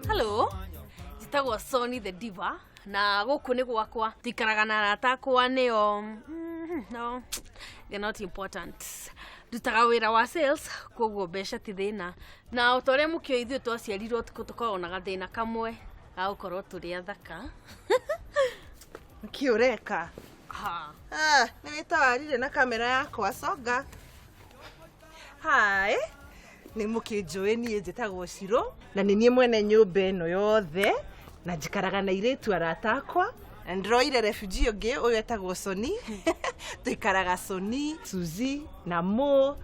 Hello, jitagwo Sony the Diva na guku ni gwakwa tikaraga na arata akwa nio no they're not important. Ndutaga wira wa sales koguo mbeca ti thina na utore mukio ithuĩ twaciarirwo tukorwo na gathina kamwe ga ukorwo turi athaka. Kiureka ni witawarire na kamera yakwa songa. Hai ni mukinjui nie njitagwo Ciro na ni nie mwene nyumba ino yothe na njikaraga na iretu arata akwa. Ndroire refugee ungi uyu etagwo Sony. Tuikaraga Sony, Suzy na Mo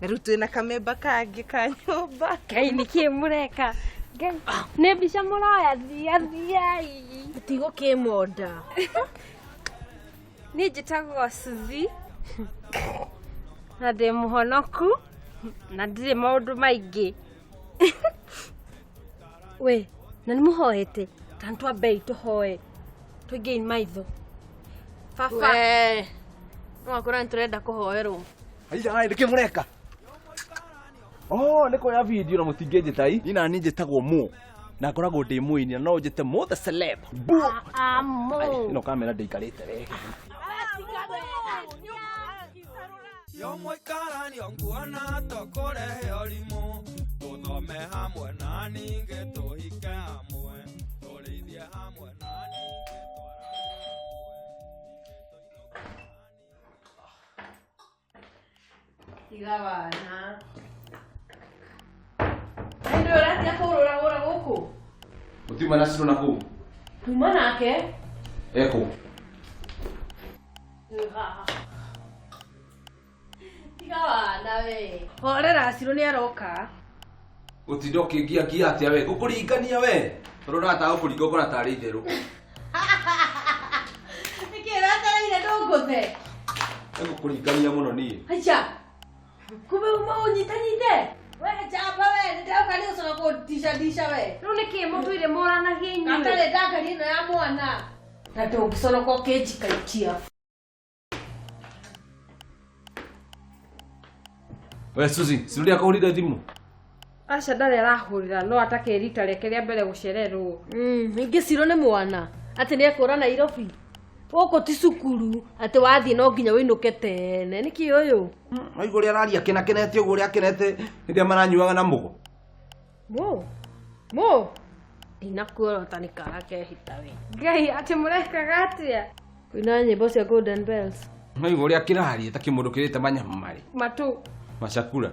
na rutu na kamemba kangi ka nyumba. Kai niki mureka ngai ne bica muroya thia Tigo kimoda. ni njitagwo Suzy na ndi muhonoku na ndire maundu maingi. We na ni muhoete tantwa bei tuhoe tugain maitho Fafa we no kora nturenda kuhoerwo. Ai ndike mureka. Niko ya video na mutingeje tai. Ina ni njitagwo Mo. Na koragwo ndi muini no njite Mo the celeb. Mo. Ino kamera ndeikarite wega. Yo moikarani onguona tokorehe orimo tuthome hamwe na ninge tuhike hamwe turithie hamwe na ninge Tiga bana. Ndio rati akorora guku. Utima na Ciro na ku. Tuma nake. Eko. Tiga bana we. Horera Ciro ni aroka. Utindo kingia atia we. Ukuringania we. Rora ta ukuringa ukona tari theru. Nikirata ile ndongothe. Eko kuringania muno ni. Acha. Kumbe unyitanyite. We chapa we, ndio kali usona ko tisha we. No niki mutuire morana hinyu. Atale ndaka lino ya mwana. Na ndongisona ko keji kaitia. We Suzy, Ciro akahurire thimu. Aca ndari arahurira no atake rita reke ria mbere gucererwo. Ingi Ciro ni mwana. Ati ni ekora Nairobi. Oko ti cukuru ati wathi no nginya winuke tene niki uyu. Aiguri araria kenete uguo ria kenete ndia maranyuaga na mugo. Mo. Inakuora tanikara ke hitawe. Ngai ati murekaga atia. Kwina nyimbo cia Golden Bells. Aiguri akiraria takimundu kirite manyama mari. Matu. Macakura.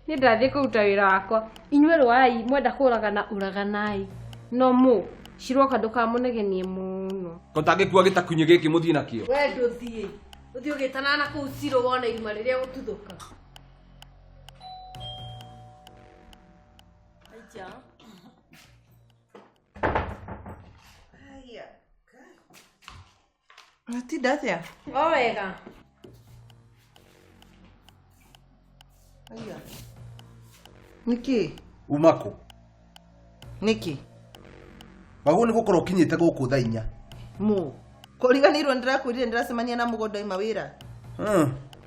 Ni ndathie kuruta wira wakwa. Inywe rwai mwenda kuraga na uraganai. No Mo. Ciro kanduka munegenie muno. Kotangikua gitakunye giki muthie nakio. We nduthie. Uthie ugitana na ku Ciro wona irima riria gututhuka. Aija. Aya. Ati dathia. O wega. Aya. Niki. Umako. Niki. Wagu ni gukorwo kinyite guku thaa 4. Mo. Kuriganirwo ndirakwirire ndiracemania na mugondo ima wira.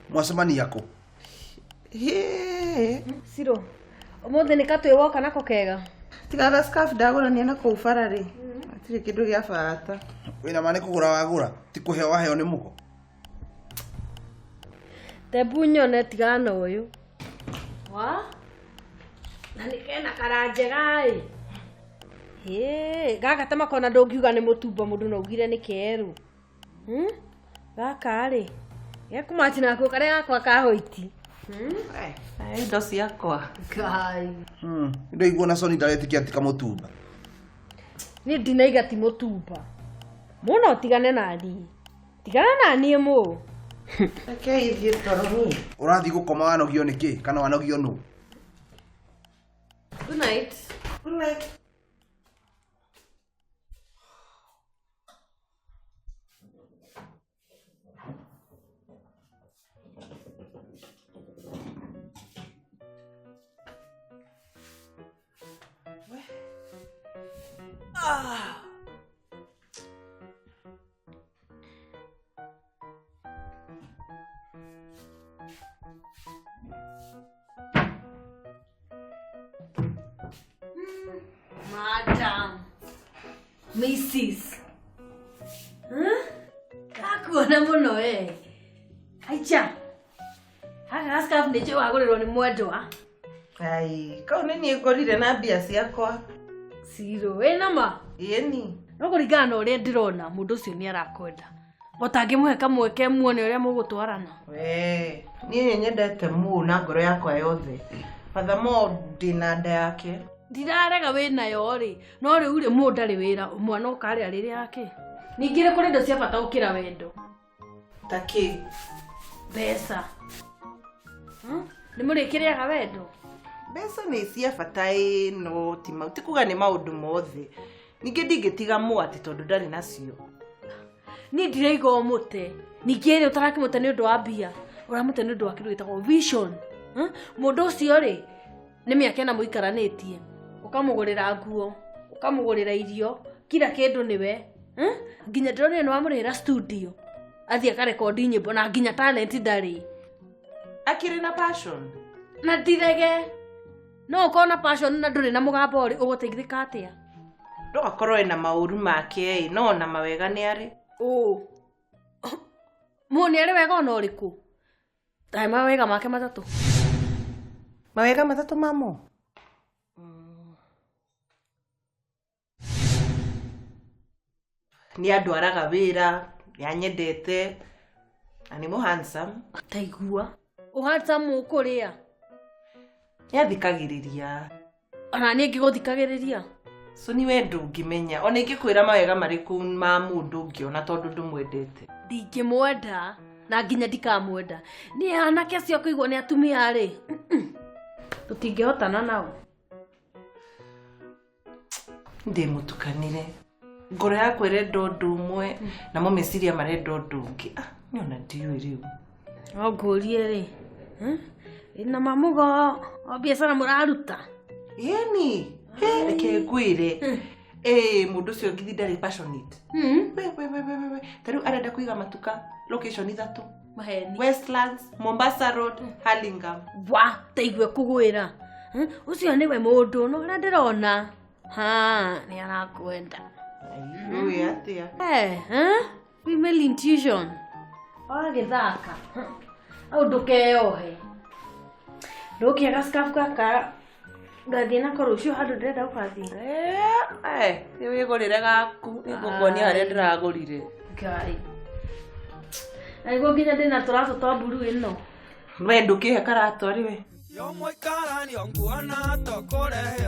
Mwacemania ku. Ciro. Umuthi ni katwe woka nako kega. Tigara scarf ndagurania na kuu farari. Atiri kindu gia bata. Wina mane kugura wagura ti kuheo waheo ni mugo. Tebu nyone tigana uyu. Wa? Na nikena karanjegai. Gaka tama kona ndongiuga ni mutumba mundu no ugire ni keru. Gaka ri. Yakumati nako kare yakwa kahoiti. Indo ciakwa. Kai. Indo igua na Sony ndaretikia tika mutumba. Ni ndinaiga ti mutumba. Muno tigane nani. Tigana nani mu. Okay, ithie toro. Urathi gukoma wanogio niki kana wanogio nu. Good night. Good night. Madam. Mrs. Kakuona muno Aicha. Haka scarf nĩ wagũrĩrwo nĩ mwendwa. Ai, kau nĩ niĩ ngorire na mbia ciakwa. Siro, wĩna ma? Ĩni. No kũringana na ũrĩa ndĩrona mũndũ ũcio nĩ arakwenda. Ũtangĩmũhe kamweke muone ũrĩa mũgũtwarana. Niĩ nĩ nyendete Mu na ngoro yakwa yothe. Furthermore ndina nda yake. Ndirarega wĩnayo rĩ, no rĩu rĩ Mu ndarĩ wĩra, mwana ũkarĩa rĩrĩ yake. Ningĩ nĩ kũrĩ indo cia bata gũkĩra wendo. Ta kĩ? Mbeca. Nĩ mũrĩkĩrĩaga wendo? Mbeca nĩ cia bata no ti kuga nĩ maũndũ mothe. Ningĩ ndingĩtiga Mu atĩ tondũ ndarĩ nacio. Niĩ ndiraiga mũte. Ningĩ rĩ ũtarakĩmũte nĩ ũndũ wa mbia. Ũramũte nĩ ũndũ wa kĩndũ gĩtagwo vision. Mũndũ ũcio rĩ nĩ mĩaka ĩna mũikaranĩtie. Ũkamũgũrĩra nguo, ũkamũgũrĩra irio, kila kĩndũ nĩwe. Nginya ndĩronire nĩ wamũrĩhĩra studio. Athiĩ akarekondi nyĩmbo na nginya talent ndarĩ. Akĩrĩ na passion. Na ndirege. No ũkorwo na passion na ndũrĩ na mũgambo rĩ ũgũteithĩka atĩa? No akorwo ena maũru make no na mawega nĩ arĩ. Mu nĩ arĩ wega ona ũrĩkũ? Tahe mawega make matatũ. Mawega matatũ mamo? Nĩ andwaraga wĩra, nĩanyendete, na nĩ handsome. Ataigua. Handsome ũkũrĩa? Nĩathikagĩrĩria. Ona niĩ ngĩgũthikagĩrĩria. So ni we ndũngĩmenya. Ona ingĩkwĩra mawega marĩkũ ma mũndũ ũngĩona tondũ ndũmwendete. Ndingĩmwenda na nginya ndikamwenda. Niĩ anake acio kũigua nĩ atumia rĩ. Tũtingĩhotana nao. Ndĩmũtukanire. Ngoro yakwa ĩrenda ũndũ ũmwe na mo meciria marenda ũndũ ũngĩ. Nĩ ona ndiũĩ rĩu. No ngũrie rĩ. Ĩna mamugo o biacara mũraruta. Ĩni. Reke ngwĩre. Mũndũ ũcio ngithi ndarĩ passionate. We. Tarĩu arenda kũiga matuka location 3. Maheni. Westlands, Mombasa Road, Hurlingham. Wa, taigue kũgwĩra. Ũcio nĩwe mũndũ no ũrĩa ndĩrona. Nĩ arakwenda. Ũĩ atĩa? Female intuition. Wagĩthaka. Au ndũkeyohe. Ndũkĩaga scarf gaka. Ngathiĩ nako rũciũ handũ ndĩrenda ũgathiĩ. Wĩgũrĩre gaku. Nĩngũkuonia harĩa ndĩragũrire. Ngai. Aigua nginya ndĩna tũratũ twa mburu ĩno. We ndũkĩhe karatũ arĩ we. Yo mũikaranio nguona tokũrehe